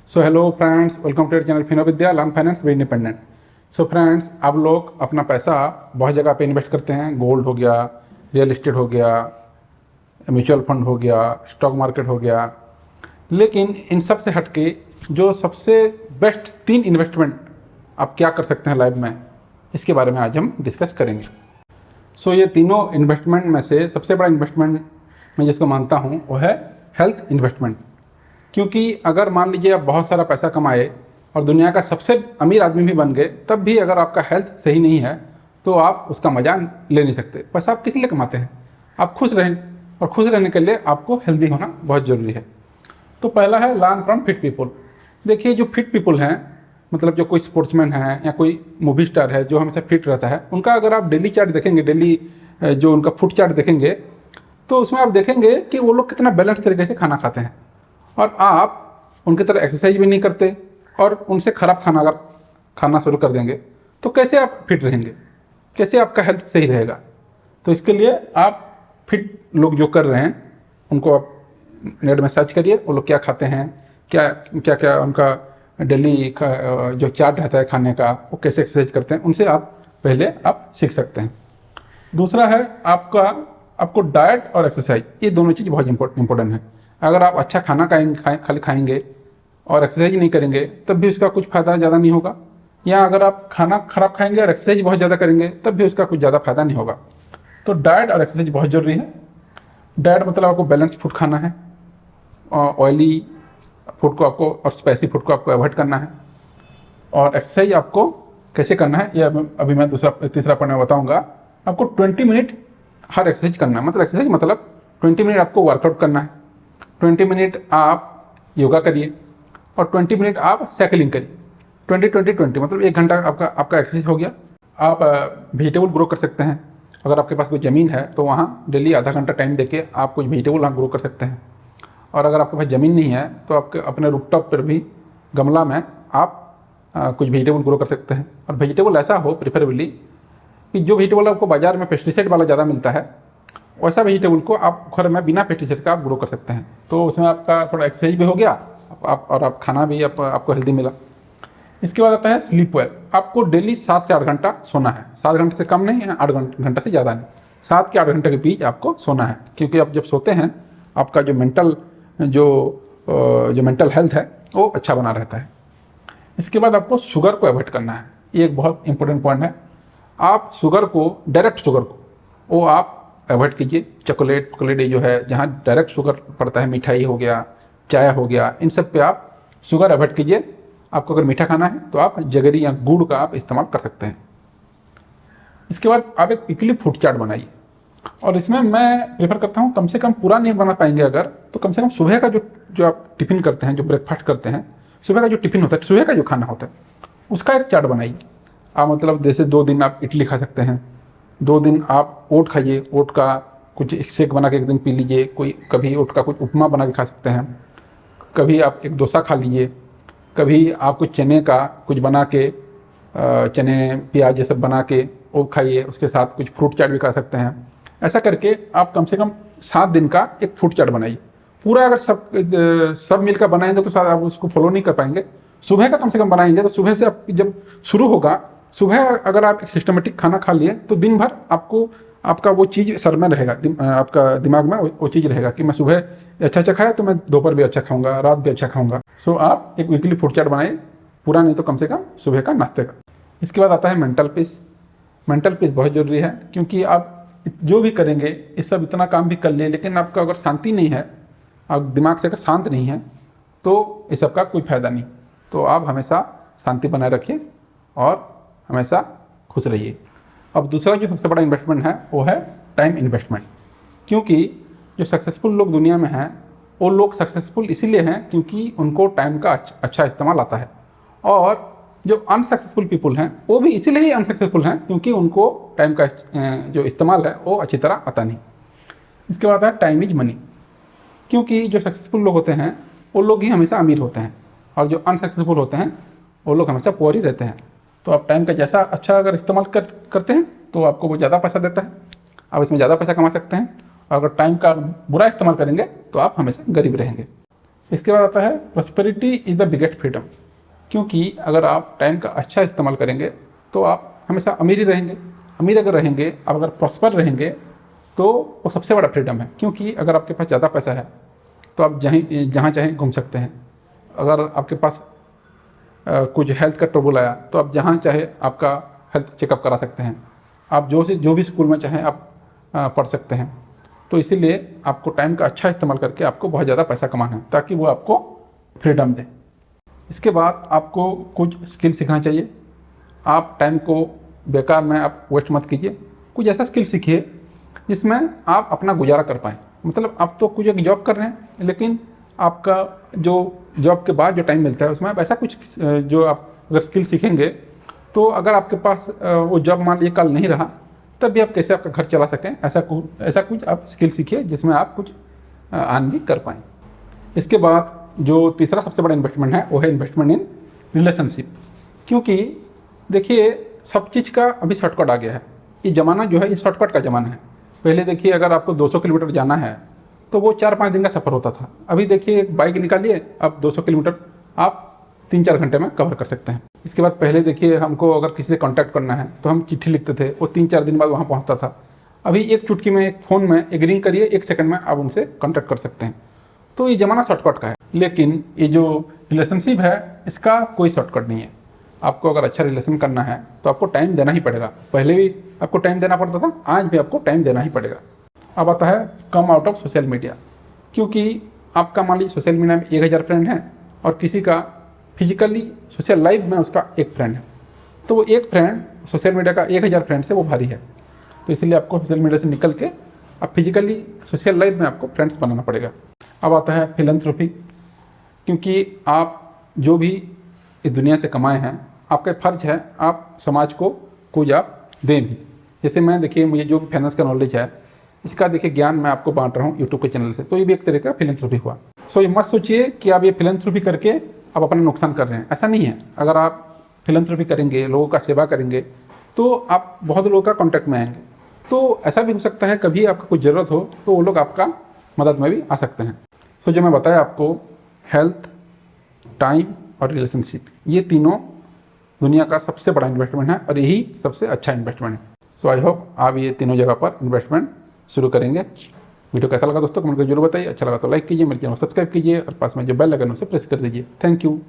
So hello friends, welcome to channel Fino Vidya learn finance be independent. So friends, आप लोग अपना पैसा बहुत जगह पे इन्वेस्ट करते हैं। गोल्ड हो गया, रियल एस्टेट हो गया, म्यूचुअल फंड हो गया, स्टॉक मार्केट हो गया। लेकिन इन सब से हटके जो सबसे बेस्ट 3 इन्वेस्टमेंट आप क्या कर सकते हैं लाइफ में, इसके बारे में आज हम डिस्कस करेंगे। सो ये तीनों इन्वेस्टमेंट में से सबसे बड़ा इन्वेस्टमेंट मैं जिसको मानता हूँ वो है हेल्थ इन्वेस्टमेंट। क्योंकि अगर मान लीजिए आप बहुत सारा पैसा कमाए और दुनिया का सबसे अमीर आदमी भी बन गए, तब भी अगर आपका हेल्थ सही नहीं है तो आप उसका मजा ले नहीं सकते। पैसा आप किस लिए कमाते हैं? आप खुश रहें, और खुश रहने के लिए आपको हेल्दी होना बहुत ज़रूरी है। तो पहला है लर्न फ्रॉम फिट पीपल। देखिए, जो फिट पीपल हैं, मतलब जो कोई स्पोर्ट्समैन है या कोई मूवी स्टार है जो हमेशा फिट रहता है, उनका अगर आप डेली चार्ट देखेंगे, डेली जो उनका फूड चार्ट देखेंगे, तो उसमें आप देखेंगे कि वो लोग कितना बैलेंस तरीके से खाना खाते हैं। और आप उनकी तरह एक्सरसाइज भी नहीं करते और उनसे ख़राब खाना अगर खाना शुरू कर देंगे तो कैसे आप फिट रहेंगे, कैसे आपका हेल्थ सही रहेगा? तो इसके लिए आप फिट लोग जो कर रहे हैं उनको आप नेट में सर्च करिए, वो लोग क्या खाते हैं, क्या क्या क्या उनका डेली जो चार्ट रहता है खाने का, वो कैसे एक्सरसाइज करते हैं, उनसे आप पहले आप सीख सकते हैं। दूसरा है आपको डाइट और एक्सरसाइज, ये दोनों चीज़ बहुत इंपॉर्टेंट है। अगर आप अच्छा खाना खाली खाएंगे और एक्सरसाइज नहीं करेंगे तब भी उसका कुछ फ़ायदा ज़्यादा नहीं होगा, या अगर आप खाना खराब खाएंगे और एक्सरसाइज बहुत ज़्यादा करेंगे तब भी उसका कुछ ज़्यादा फ़ायदा नहीं होगा। तो डाइट और एक्सरसाइज बहुत ज़रूरी है। डाइट मतलब आपको बैलेंस फूड खाना है, ऑयली फूड को आपको और स्पाइसी फूड को आपको अवॉइड करना है। और एक्सरसाइज आपको कैसे करना है ये अभी मैं तीसरा पॉइंट में बताऊँगा। आपको 20 मिनट हर एक्सरसाइज करना है। मतलब एक्सरसाइज मतलब 20 मिनट आपको वर्कआउट करना है, 20 मिनट आप योगा करिए और 20 मिनट आप साइकिलिंग करिए। 20-20-20 मतलब 1 घंटा आपका एक्सरसाइज हो गया। आप वेजिटेबल ग्रो कर सकते हैं। अगर आपके पास कोई ज़मीन है तो वहाँ डेली आधा घंटा टाइम देके आप कुछ वेजिटेबल वहाँ ग्रो कर सकते हैं। और अगर आपके पास ज़मीन नहीं है तो आपके अपने रूफटॉप पर भी गमला में आप कुछ वेजिटेबल ग्रो कर सकते हैं। और वेजिटेबल ऐसा हो प्रेफरेबली कि जो वेजिटेबल आपको बाज़ार में पेस्टिसाइड वाला ज़्यादा मिलता है, वैसा वेजिटेबल को आप घर में बिना पेस्टिसाइड का आप ग्रो कर सकते हैं। तो उसमें आपका थोड़ा एक्सरसाइज भी हो गया और आप खाना भी आपको हेल्दी मिला। इसके बाद आता है स्लीप वेल। आपको डेली 7 से 8 घंटा सोना है। 7 घंटे से कम नहीं, 8 घंटा से ज़्यादा नहीं, 7 के 8 घंटे के बीच आपको सोना है। क्योंकि आप जब सोते हैं आपका जो मेंटल हेल्थ है वो अच्छा बना रहता है। इसके बाद आपको शुगर को अवॉइड करना है। ये एक बहुत इंपॉर्टेंट पॉइंट है। आप शुगर को, डायरेक्ट शुगर को, वो आप अवॉइड कीजिए। चॉकलेट जो है, जहाँ डायरेक्ट शुगर पड़ता है, मिठाई हो गया, चाय हो गया, इन सब पे आप शुगर अवॉइड कीजिए। आपको अगर मीठा खाना है तो आप जगरी या गुड़ का आप इस्तेमाल कर सकते हैं। इसके बाद आप एक वीकली फूड चार्ट बनाइए। और इसमें मैं प्रेफर करता हूँ, कम से कम पूरा नहीं बना पाएंगे अगर, तो कम से कम सुबह का जो आप टिफ़िन करते हैं, जो ब्रेकफास्ट करते हैं, सुबह का जो टिफ़िन होता है, सुबह का जो खाना होता है, उसका एक चार्ट बनाइए। आप मतलब जैसे 2 दिन आप इडली खा सकते हैं, 2 दिन आप ओट खाइए, ओट का कुछ शेक बना के एक दिन पी लीजिए, कभी ओट का कुछ उपमा बना के खा सकते हैं, कभी आप एक डोसा खा लीजिए, कभी आप कुछ चने का कुछ बना के चने प्याज ये सब बना के वो खाइए, उसके साथ कुछ फ्रूट चाट भी खा सकते हैं। ऐसा करके आप कम से कम 7 दिन का एक फूड चाट बनाइए। पूरा अगर सब मिलकर बनाएंगे तो शायद आप उसको फॉलो नहीं कर पाएंगे। सुबह का कम से कम बनाएंगे तो सुबह से आप जब शुरू होगा, सुबह अगर आप एक सिस्टमेटिक खाना खा लिए तो दिन भर आपका वो चीज़ सर में रहेगा, आपका दिमाग में वो चीज़ रहेगा कि मैं सुबह अच्छा खाया तो मैं दोपहर भी अच्छा खाऊंगा, रात भी अच्छा खाऊंगा। सो आप एक वीकली फूड चार्ट बनाइए, पूरा नहीं तो कम से कम सुबह का नाश्ते का। इसके बाद आता है मेंटल पीस। मेंटल पीस बहुत ज़रूरी है, क्योंकि आप जो भी करेंगे, ये सब इतना काम भी कर लिए, लेकिन आपका अगर शांति नहीं है, आप दिमाग से अगर शांत नहीं है तो इस सब का कोई फ़ायदा नहीं। तो आप हमेशा शांति बनाए रखिए और हमेशा खुश रहिए। अब दूसरा जो सबसे बड़ा इन्वेस्टमेंट है वो है टाइम इन्वेस्टमेंट। क्योंकि जो सक्सेसफुल लोग दुनिया में हैं, वो लोग सक्सेसफुल इसीलिए हैं क्योंकि उनको टाइम का अच्छा इस्तेमाल आता है। और जो अनसक्सेसफुल पीपल हैं वो भी इसीलिए ही अनसक्सेसफुल हैं क्योंकि उनको टाइम का जो इस्तेमाल है वो अच्छी तरह आता नहीं। इसके बाद है टाइम इज मनी। क्योंकि जो सक्सेसफुल लोग होते हैं वो लोग ही हमेशा अमीर होते हैं, और जो अनसक्सेसफुल होते हैं वो लोग हमेशा पुअर ही रहते हैं। तो आप टाइम का जैसा अच्छा अगर इस्तेमाल करते हैं तो आपको वो ज़्यादा पैसा देता है, आप इसमें ज़्यादा पैसा कमा सकते हैं। और अगर टाइम का बुरा इस्तेमाल करेंगे तो आप हमेशा गरीब रहेंगे। इसके बाद आता है prosperity is the biggest freedom, क्योंकि अगर आप टाइम का अच्छा इस्तेमाल करेंगे तो आप हमेशा अमीर ही रहेंगे। अमीर अगर रहेंगे, आप अगर प्रॉस्पर रहेंगे तो वो सबसे बड़ा फ्रीडम है, क्योंकि अगर आपके पास ज़्यादा पैसा है तो आप जहाँ चाहें घूम सकते हैं। अगर आपके पास कुछ हेल्थ का ट्रबल आया तो आप जहाँ चाहे आपका हेल्थ चेकअप करा सकते हैं। आप जो भी स्कूल में चाहें आप पढ़ सकते हैं। तो इसीलिए आपको टाइम का अच्छा इस्तेमाल करके आपको बहुत ज़्यादा पैसा कमाना है, ताकि वो आपको फ्रीडम दे। इसके बाद आपको कुछ स्किल सीखना चाहिए। आप टाइम को बेकार में आप वेस्ट मत कीजिए। कुछ ऐसा स्किल सीखिए जिसमें आप अपना गुजारा कर पाएँ। मतलब आप तो कुछ एक जॉब कर रहे हैं, लेकिन आपका जो जॉब के बाद जो टाइम मिलता है उसमें आप ऐसा कुछ जो आप अगर स्किल सीखेंगे तो अगर आपके पास वो जॉब मान लीजिए कल नहीं रहा, तब भी आप कैसे आपका घर चला सकें, ऐसा कुछ आप स्किल सीखिए जिसमें आप कुछ अर्न भी कर पाएँ। इसके बाद जो तीसरा सबसे बड़ा इन्वेस्टमेंट है वो है इन्वेस्टमेंट इन रिलेशनशिप। क्योंकि देखिए सब चीज़ का अभी शॉर्टकट आ गया है। ये ज़माना जो है ये शॉर्टकट का ज़माना है। पहले देखिए अगर आपको 200 किलोमीटर जाना है तो वो 4-5 दिन का सफ़र होता था। अभी देखिए बाइक निकालिए, अब 200 किलोमीटर आप 3-4 घंटे में कवर कर सकते हैं। इसके बाद पहले देखिए हमको अगर किसी से कांटेक्ट करना है तो हम चिट्ठी लिखते थे, वो 3-4 दिन बाद वहाँ पहुँचता था। अभी एक चुटकी में एक फ़ोन में एक रिंग करिए, 1 सेकंड में आप उनसे कांटेक्ट कर सकते हैं। तो ये ज़माना शॉर्टकट का है, लेकिन ये जो रिलेशनशिप है इसका कोई शॉर्टकट नहीं है। आपको अगर अच्छा रिलेशन करना है तो आपको टाइम देना ही पड़ेगा। पहले भी आपको टाइम देना पड़ता था, आज भी आपको टाइम देना ही पड़ेगा। अब आता है come out of social media. क्योंकि आपका मान लीजिए सोशल मीडिया में 1000 फ्रेंड हैं और किसी का फिजिकली सोशल लाइफ में उसका एक फ्रेंड है, तो वो एक फ्रेंड सोशल मीडिया का 1000 फ्रेंड से वो भारी है। तो इसलिए आपको सोशल मीडिया से निकल के अब फिजिकली सोशल लाइफ में आपको फ्रेंड्स बनाना पड़ेगा। अब आता है फिलैंथ्रोपी। क्योंकि आप जो भी इस दुनिया से कमाए हैं, आपका फ़र्ज है आप समाज को कुछ आप दें भी। जैसे मैं देखिए मुझे जो भी फाइनेंस का नॉलेज है इसका देखिए ज्ञान मैं आपको बांट रहा हूँ यूट्यूब के चैनल से, तो ये भी एक तरह का फिलैंथ्रोपी हुआ। सो ये मत सोचिए कि आप ये फिलैंथ्रोपी करके आप अपना नुकसान कर रहे हैं, ऐसा नहीं है। अगर आप फिलैंथ्रोपी करेंगे, लोगों का सेवा करेंगे, तो आप बहुत लोगों का कॉन्टैक्ट में आएंगे। तो ऐसा भी हो सकता है कभी आपको कुछ ज़रूरत हो तो वो लोग आपका मदद में भी आ सकते हैं। सो जो मैं बताया आपको, हेल्थ, टाइम और रिलेशनशिप, ये तीनों दुनिया का सबसे बड़ा इन्वेस्टमेंट है और यही सबसे अच्छा इन्वेस्टमेंट है। सो आई होप आप ये तीनों जगह पर इन्वेस्टमेंट शुरू करेंगे। वीडियो कैसा लगा दोस्तों कमेंट करके जरूर बताइए। अच्छा लगा तो लाइक कीजिए, मेरे चैनल को सब्सक्राइब कीजिए और पास में जो बेल आइकन है उसे प्रेस कर दीजिए। Thank you.